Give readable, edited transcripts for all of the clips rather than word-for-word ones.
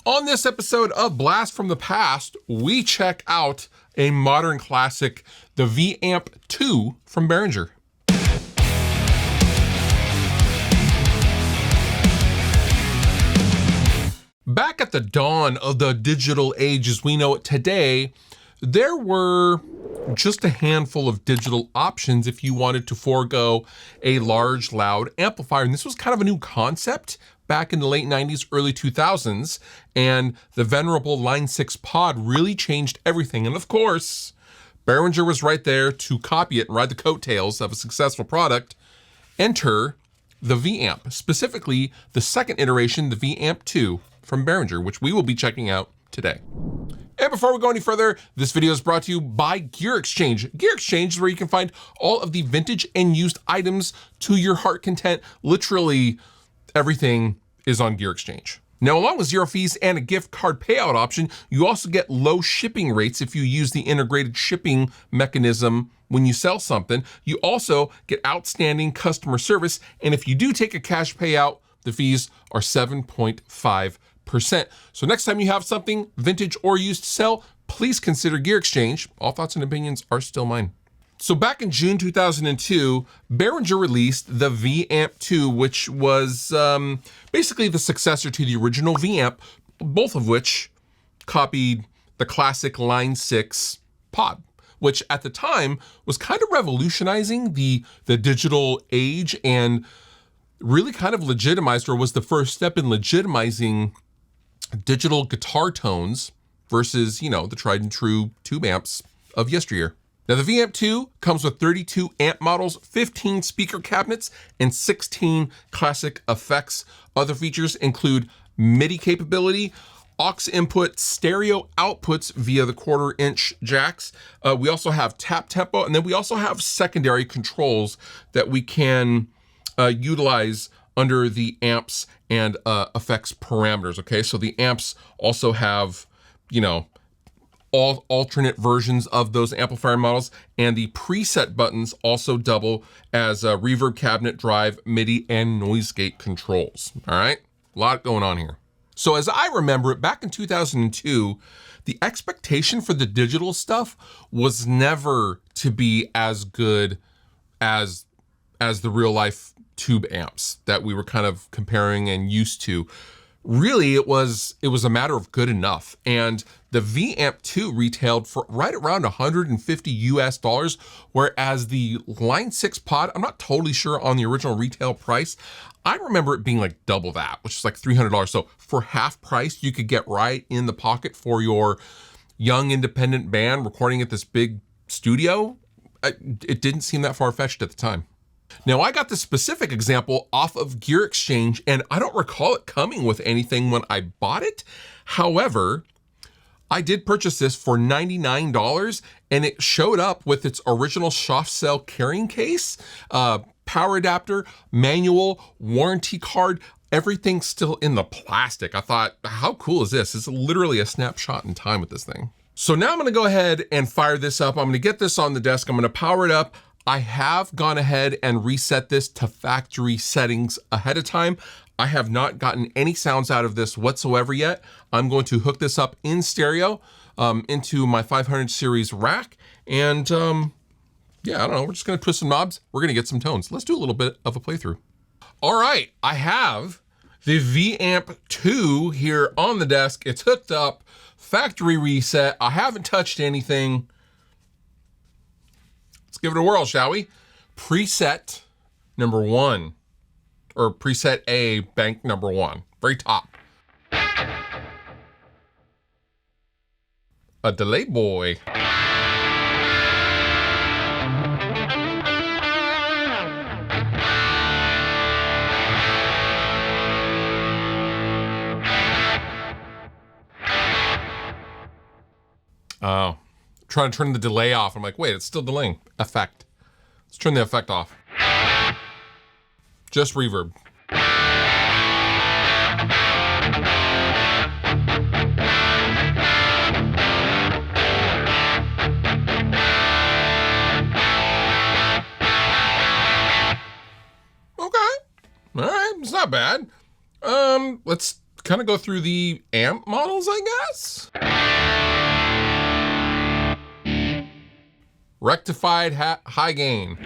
On this episode of Blast from the Past, we check out a modern classic, the V-Amp 2 from Behringer. Back at the dawn of the digital age as we know it today, there were just a handful of digital options if you wanted to forego a large, loud amplifier. And this was kind of a new concept back in the late 90s, early 2000s. And the venerable Line 6 pod really changed everything. And of course, Behringer was right there to copy it and ride the coattails of a successful product. Enter the V-Amp, specifically the second iteration, the V-Amp 2 from Behringer, which we will be checking out today. And before we go any further, this video is brought to you by Gear Exchange. Gear Exchange is where you can find all of the vintage and used items to your heart content. Literally everything is on Gear Exchange. Now, along with 0 fees and a gift card payout option, you also get low shipping rates if you use the integrated shipping mechanism when you sell something. You also get outstanding customer service. And if you do take a cash payout, the fees are 7.5%. So next time you have something vintage or used to sell, please consider Gear Exchange. All thoughts and opinions are still mine. So back in June 2002, Behringer released the V-Amp 2, which was basically the successor to the original V-Amp, both of which copied the classic Line 6 pod, which at the time was kind of revolutionizing the digital age and really kind of legitimized, or was the first step in legitimizing digital guitar tones versus, you know, the tried and true tube amps of yesteryear. Now, the V-Amp 2 comes with 32 amp models, 15 speaker cabinets, and 16 classic effects. Other features include MIDI capability, aux input, stereo outputs via the 1/4-inch jacks. We also have tap tempo, and then we also have secondary controls that we can utilize under the amps and effects parameters, okay? So the amps also have, you know, all alternate versions of those amplifier models, and the preset buttons also double as a reverb cabinet, drive, MIDI, and noise gate controls, all right? A lot going on here. So as I remember it, back in 2002, the expectation for the digital stuff was never to be as good as the real life tube amps that we were kind of comparing and used to. Really, it was a matter of good enough. And the V-Amp 2 retailed for right around $150 US, whereas the Line 6 pod, I'm not totally sure on the original retail price. I remember it being like double that, which is like $300. So for half price, you could get right in the pocket for your young independent band recording at this big studio. It didn't seem that far-fetched at the time. Now, I got this specific example off of Gear Exchange, and I don't recall it coming with anything when I bought it. However, I did purchase this for $99, and it showed up with its original soft cell carrying case, power adapter, manual, warranty card, everything still in the plastic. I thought, how cool is this? It's literally a snapshot in time with this thing. So now I'm gonna go ahead and fire this up. I'm gonna get this on the desk. I'm gonna power it up. I have gone ahead and reset this to factory settings ahead of time. I have not gotten any sounds out of this whatsoever yet. I'm going to hook this up in stereo into my 500 series rack. And yeah, I don't know, we're just gonna twist some knobs. We're gonna get some tones. Let's do a little bit of a playthrough. All right, I have the V-Amp 2 here on the desk. It's hooked up, factory reset. I haven't touched anything. Let's give it a whirl, shall we? Preset number 1, or preset A, bank number 1, very top. A delay boy. Oh. Trying to turn the delay off. I'm like, wait, it's still delaying. Effect. Let's turn the effect off. Just reverb. Okay. All right, it's not bad. Let's kind of go through the amp models, I guess. Rectified high gain.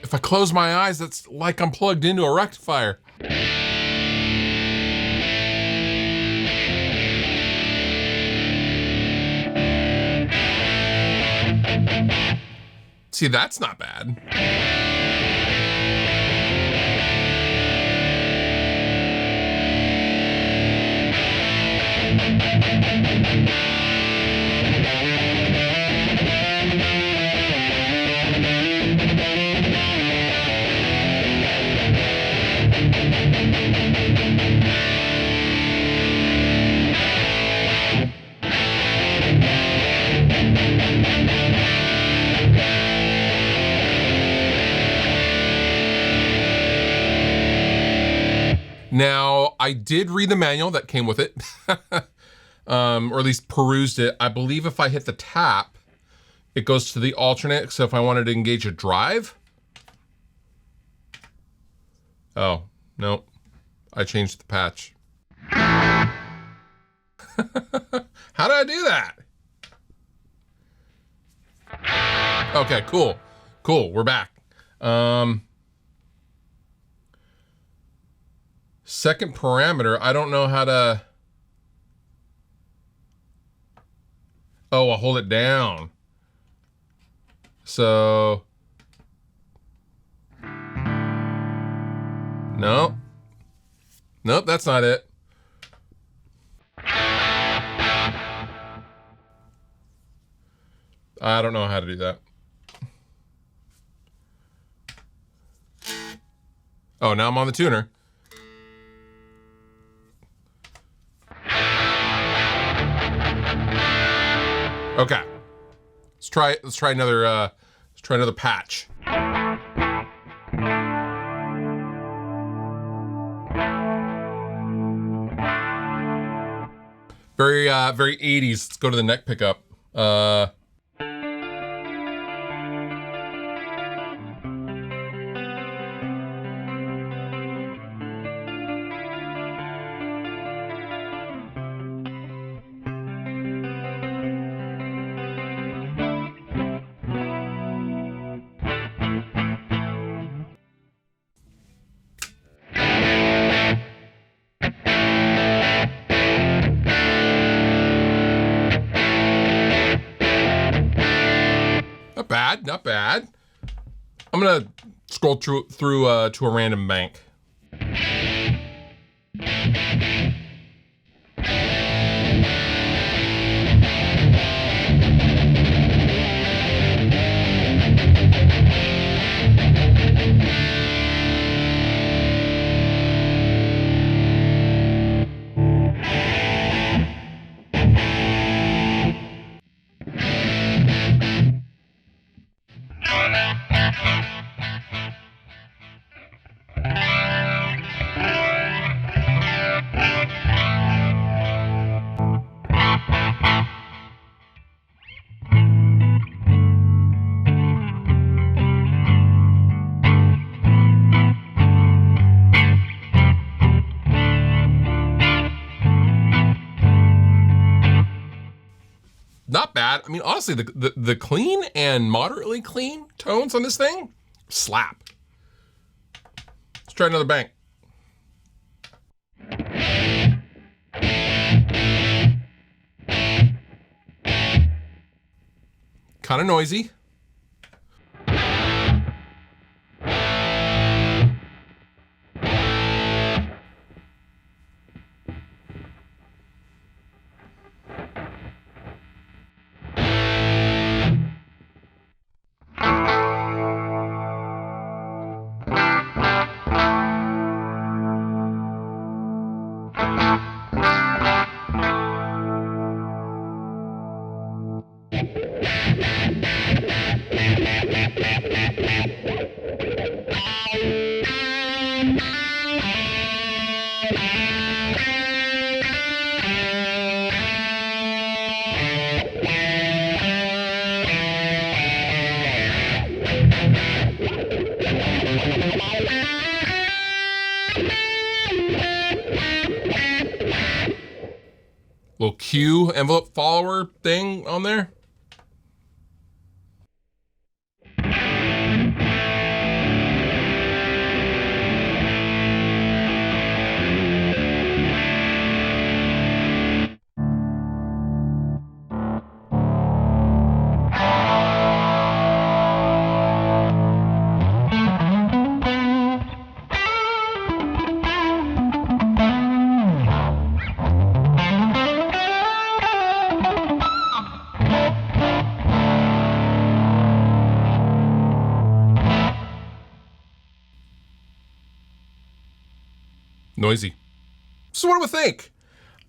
If I close my eyes, that's like I'm plugged into a rectifier. See, that's not bad. Now, I did read the manual that came with it, or at least perused it. I believe if I hit the tap, it goes to the alternate. So if I wanted to engage a drive. Oh, no, I changed the patch. How did I do that? Okay, cool. Cool, we're back. Second parameter, I don't know how to... Oh, I'll hold it down. So... No. Nope, that's not it. I don't know how to do that. Oh, now I'm on the tuner. Okay. Let's try another patch. Very 80s. Let's go to the neck pickup. Not bad. I'm gonna scroll through to a random bank. Not bad. I mean, honestly, the clean and moderately clean tones on this thing slap. Let's try another bank. Kind of noisy. Little Q envelope follower thing on there. Noisy. So what do we think?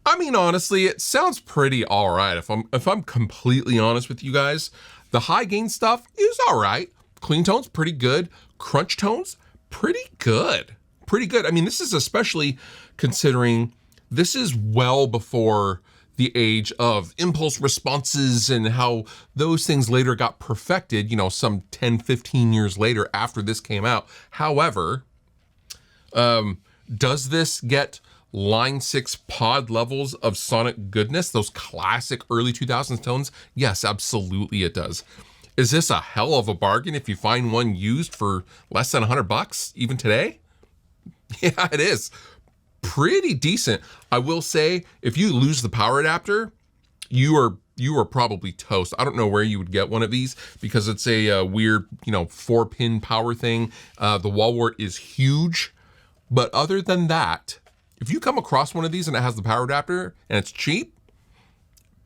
I mean, honestly, it sounds pretty all right. If I'm completely honest with you guys, the high gain stuff is all right. Clean tones, pretty good. Crunch tones, pretty good. Pretty good. I mean, this is especially considering this is well before the age of impulse responses and how those things later got perfected, you know, some 10, 15 years later after this came out. However, does this get Line 6 pod levels of sonic goodness, those classic early 2000s tones? Yes, absolutely it does. Is this a hell of a bargain if you find one used for less than $100 even today? Yeah, it is. Pretty decent. I will say, if you lose the power adapter, you are probably toast. I don't know where you would get one of these because it's a weird, 4-pin power thing. The wall wart is huge. But other than that, if you come across one of these and it has the power adapter and it's cheap,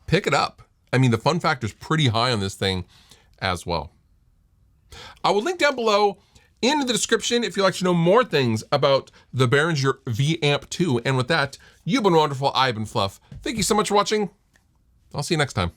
pick it up. I mean, the fun factor is pretty high on this thing as well. I will link down below in the description if you'd like to know more things about the Behringer V-Amp 2. And with that, you've been wonderful. I've been Fluff. Thank you so much for watching. I'll see you next time.